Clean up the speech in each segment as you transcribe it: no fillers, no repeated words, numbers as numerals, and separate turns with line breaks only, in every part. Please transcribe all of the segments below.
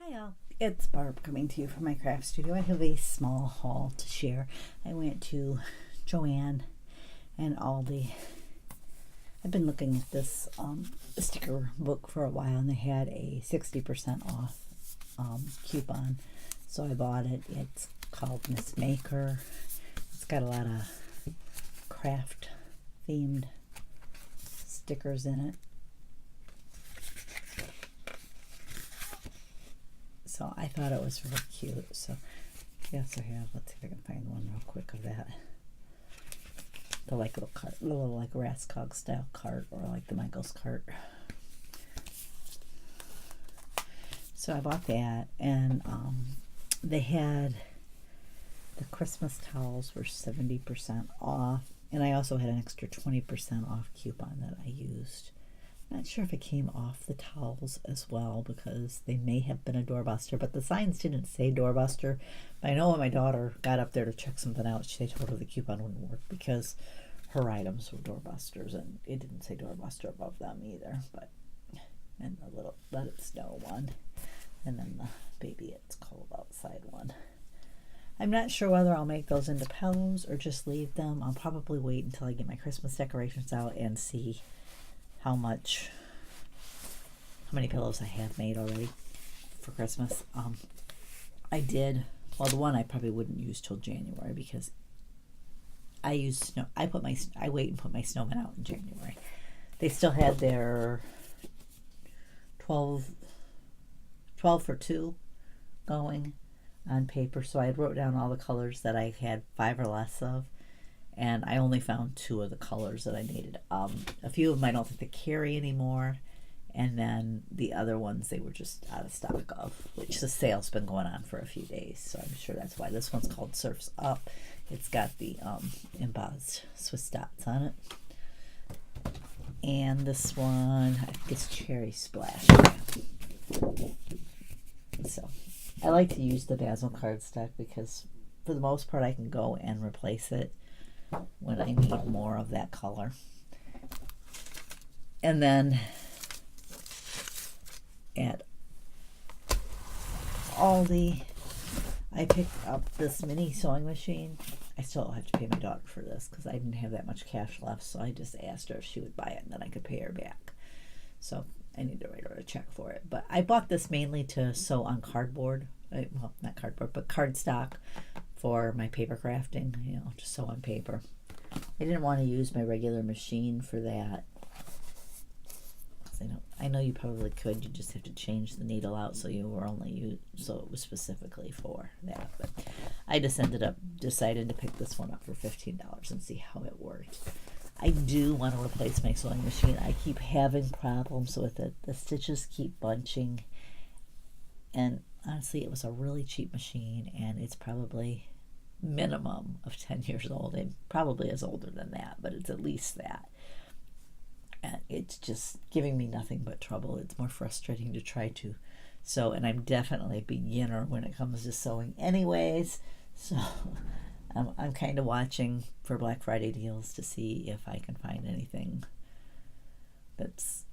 Hi all, it's Barb coming to you from my craft studio. I have a small haul to share. I went to Joann and Aldi. I've been looking at this sticker book for a while, and they had a 60% off coupon, so I bought it. It's called Miss Maker. It's got a lot of craft themed stickers in it. So I thought it was really cute. So yes, I have. Let's see if I can find one real quick of that. The like little cart, little like Raskog style cart, or like the Michael's cart. So I bought that, and they had the Christmas towels were 70% off, and I also had an extra 20% off coupon that I used. Not sure if it came off the towels as well, because they may have been a doorbuster, but the signs didn't say doorbuster. But I know when my daughter got up there to check something out, they told her the coupon wouldn't work because her items were doorbusters, and it didn't say doorbuster above them either. But and the little let it snow one, and then the baby it's cold outside one. I'm not sure whether I'll make those into pillows or just leave them. I'll probably wait until I get my Christmas decorations out and see how many pillows I have made already for Christmas. I did, well, the one I probably wouldn't use till January, because I use snow. I wait and put my snowmen out in January. They still had their 12 for 2 going on paper, so I had wrote down all the colors that I had 5 or less of, and I only found 2 of the colors that I needed. A few of them I don't think they carry anymore, and then the other ones they were just out of stock of, which the sale's been going on for a few days, so I'm sure that's why. This one's called Surfs Up. It's got the embossed Swiss dots on it. And this one, I think it's Cherry Splash. So I like to use the Basil cardstock because for the most part I can go and replace it when I need more of that color. And then at Aldi, I picked up this mini sewing machine. I still have to pay my daughter for this because I didn't have that much cash left, so I just asked her if she would buy it, and then I could pay her back. So I need to write her a check for it. But I bought this mainly to sew on cardboard. Well, not cardboard, but cardstock for my paper crafting, to sew on paper. I didn't want to use my regular machine for that. I know you probably could. You just have to change the needle out so it was specifically for that. But I just decided to pick this one up for $15 and see how it worked. I do want to replace my sewing machine. I keep having problems with it. The stitches keep bunching, and honestly, it was a really cheap machine, and it's probably minimum of 10 years old. It probably is older than that, but it's at least that. And it's just giving me nothing but trouble. It's more frustrating to try to sew, and I'm definitely a beginner when it comes to sewing anyways. So I'm kind of watching for Black Friday deals to see if I can find anything that's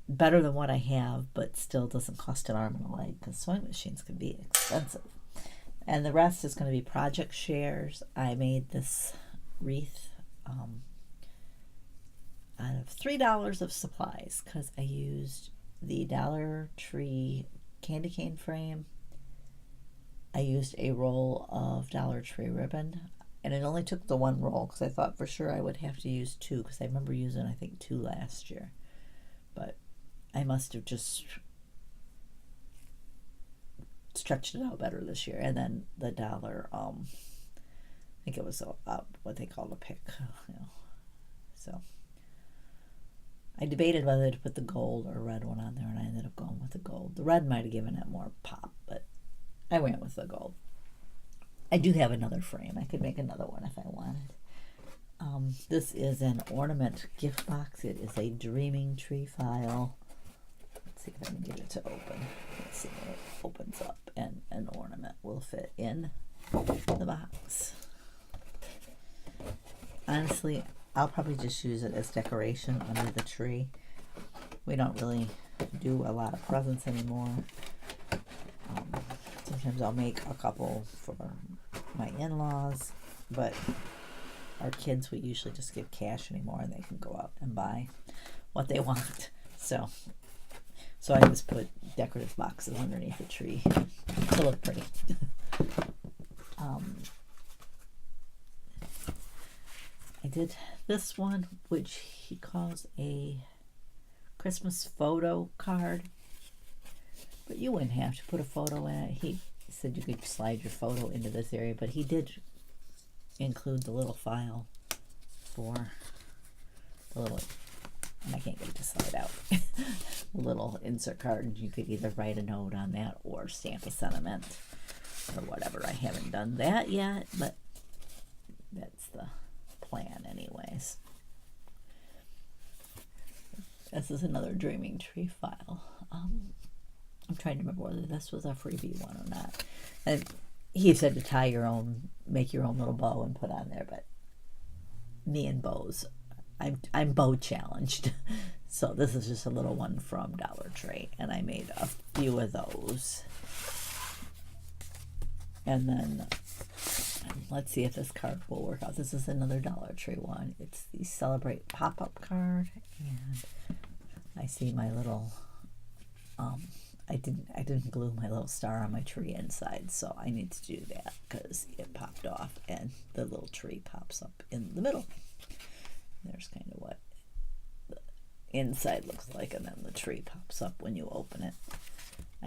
better than what I have, but still doesn't cost an arm and a leg, because sewing machines can be expensive. And the rest is going to be project shares. I made this wreath out of $3 of supplies, because I used the Dollar Tree candy cane frame. I used a roll of Dollar Tree ribbon, and it only took the one roll because I thought for sure I would have to use 2, because I remember using I think 2 last year, but I must have just stretched it out better this year. And then the dollar, I think it was what they call a pick, so I debated whether to put the gold or red one on there, and I ended up going with the gold. The red might have given it more pop, but I went with the gold. I do have another frame. I could make another one if I wanted. This is an ornament gift box. It is a Dreaming Tree file. Let's see if I can get it to open. Let's see if it opens up, and an ornament will fit in the box. Honestly, I'll probably just use it as decoration under the tree. We don't really do a lot of presents anymore. Sometimes I'll make a couple for my in-laws, but our kids, we usually just give cash anymore, and they can go out and buy what they want. So I just put decorative boxes underneath the tree to look pretty. I did this one, which he calls a Christmas photo card, but you wouldn't have to put a photo in it. He said you could slide your photo into this area, but he did include the little file for the little, and I can't get it to slide out, little insert card, and you could either write a note on that or stamp a sentiment or whatever. I haven't done that yet, but that's the plan anyways. This is another Dreaming Tree file. I'm trying to remember whether this was a freebie one or not. And he said to tie your own, make your own little bow and put on there, but me and bows, I'm bow challenged. So this is just a little one from Dollar Tree, and I made a few of those. And then let's see if this card will work out. This is another Dollar Tree one. It's the Celebrate pop-up card, and I see my little I didn't glue my little star on my tree inside, so I need to do that because it popped off and the little tree pops up in the middle. There's kind of what the inside looks like, and then the tree pops up when you open it.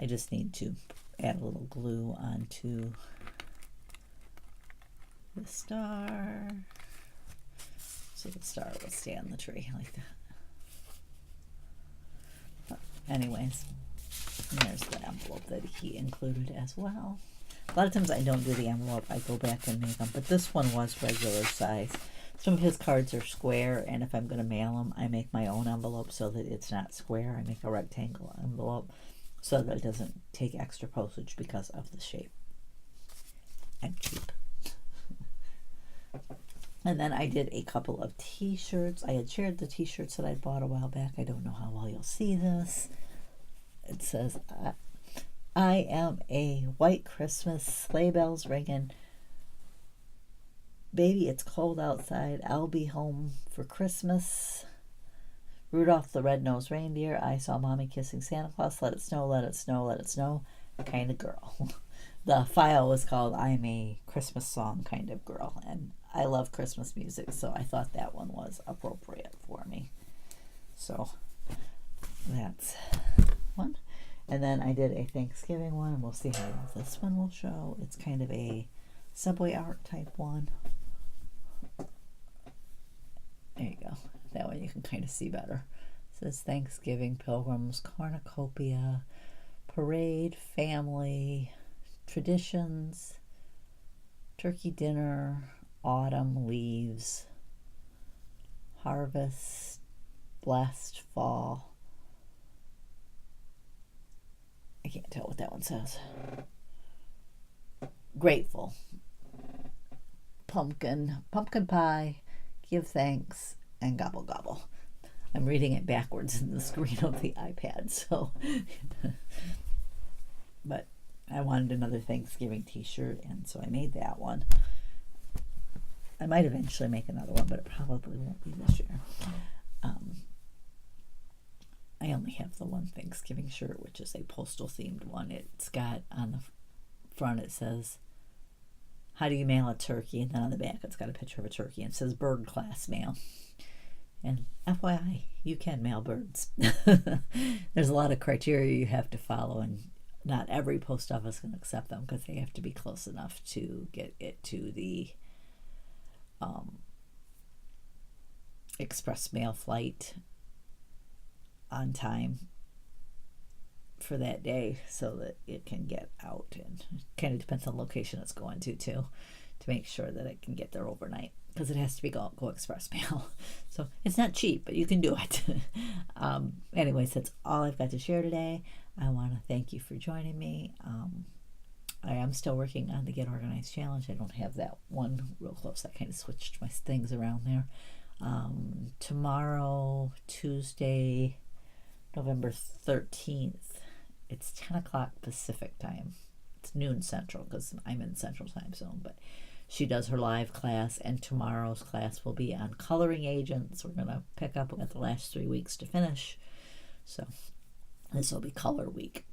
I just need to add a little glue onto the star so the star will stay on the tree like that. But anyways, and there's the envelope that he included as well. A lot of times I don't do the envelope, I go back and make them, but this one was regular size. Some of his cards are square, and if I'm going to mail them, I make my own envelope so that it's not square. I make a rectangle envelope so that it doesn't take extra postage because of the shape. I'm cheap. And then I did a couple of t-shirts. I had shared the t-shirts that I bought a while back. I don't know how well you'll see this. It says, I am a white Christmas, sleigh bells ringing. Baby, it's cold outside. I'll be home for Christmas. Rudolph the red-nosed reindeer. I saw Mommy kissing Santa Claus. Let it snow, let it snow, let it snow. Kind of girl. The file was called I'm a Christmas song kind of girl. And I love Christmas music, so I thought that one was appropriate for me. So that's one. And then I did a Thanksgiving one. We'll see how well this one will show. It's kind of a subway art type one. There you go. That one you can kind of see better. It says Thanksgiving, Pilgrims, Cornucopia, Parade, Family, Traditions, Turkey Dinner, Autumn, Leaves, Harvest, Blessed, Fall. I can't tell what that one says. Grateful, Pumpkin Pie, Give Thanks, and Gobble Gobble. I'm reading it backwards in the screen of the iPad, so but I wanted another Thanksgiving t-shirt, and so I made that one. I might eventually make another one, but it probably won't be this year. I only have the one Thanksgiving shirt, which is a postal themed one. It's got on the front, it says, how do you mail a turkey? And then on the back, it's got a picture of a turkey, and it says bird class mail. And FYI, you can mail birds. There's a lot of criteria you have to follow, and not every post office can accept them because they have to be close enough to get it to the express mail flight on time for that day so that it can get out. And it kind of depends on the location it's going to make sure that it can get there overnight, because it has to be go express mail. So it's not cheap, but you can do it. Anyways, that's all I've got to share today. I want to thank you for joining me. I am still working on the Get Organized Challenge. I don't have that one real close. I kind of switched my things around there. Tomorrow, Tuesday, November 13th, it's 10 o'clock Pacific time. it's noon Central because I'm in Central Time Zone, but she does her live class, and tomorrow's class will be on coloring agents. We're going to pick up. We've got the last 3 weeks to finish. So this will be color week.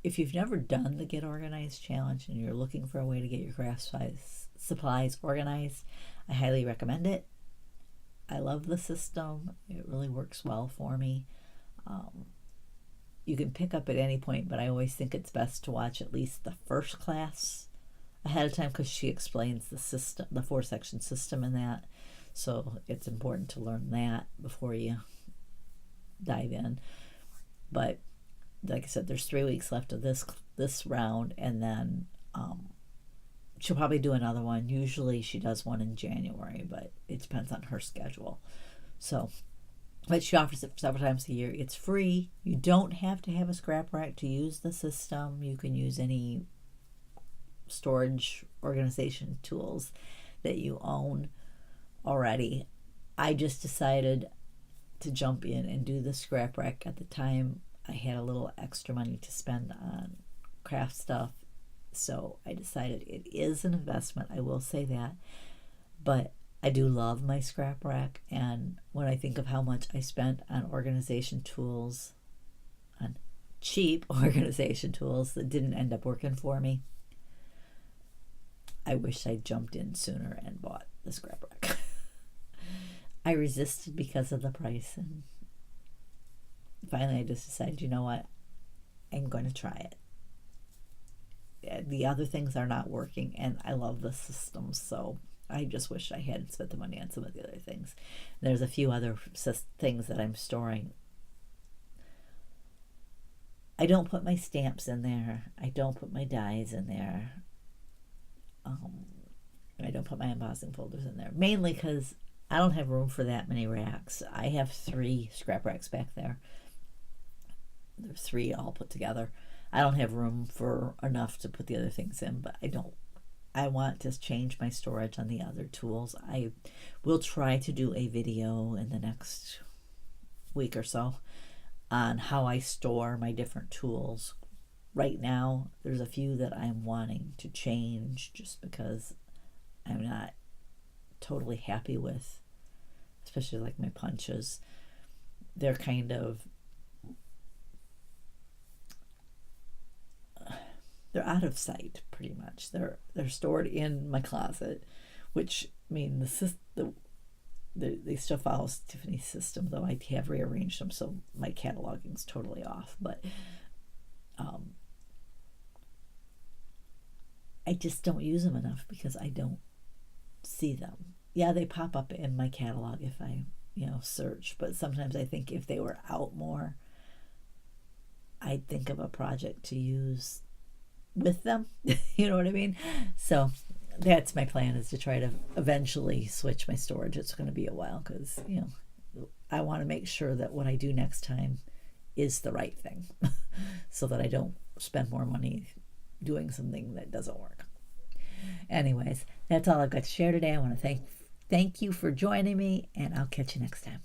If you've never done the Get Organized Challenge and you're looking for a way to get your craft supplies organized, I highly recommend it. I love the system. It really works well for me. You can pick up at any point, but I always think it's best to watch at least the first class ahead of time because she explains the system, the 4-section system in that. So it's important to learn that before you dive in. But like I said, there's 3 weeks left of this round, and then she'll probably do another one. Usually she does one in January, but it depends on her schedule. So, but she offers it several times a year. It's free. You don't have to have a scrap rack to use the system. You can use any storage organization tools that you own already. I just decided to jump in and do the scrap rack at the time. I had a little extra money to spend on craft stuff, so I decided it is an investment, I will say that, but I do love my scrap rack, and when I think of how much I spent on organization tools, on cheap organization tools that didn't end up working for me, I wish I jumped in sooner and bought the scrap rack. I resisted because of the price, and finally I just decided, you know what, I'm going to try it. The other things are not working, and I love the system, so I just wish I hadn't spent the money on some of the other things. There's a few other things that I'm storing. I don't put my stamps in there. I don't put my dies in there. I don't put my embossing folders in there, mainly because I don't have room for that many racks. I have 3 scrap racks back there. There's 3 all put together. I don't have room for enough to put the other things in, but I want to change my storage on the other tools. I will try to do a video in the next week or so on how I store my different tools. Right now, there's a few that I'm wanting to change just because I'm not totally happy with, especially like my punches. They're kind of, they're out of sight pretty much. They're stored in my closet, which means they still follow Tiffany's system, though I have rearranged them so my cataloging's totally off. But I just don't use them enough because I don't see them. Yeah, they pop up in my catalog if I, search, but sometimes I think if they were out more, I'd think of a project to use with them. You know what I mean? So that's my plan, is to try to eventually switch my storage. It's going to be a while because, I want to make sure that what I do next time is the right thing so that I don't spend more money doing something that doesn't work. Anyways, that's all I've got to share today. I want to thank you for joining me, and I'll catch you next time.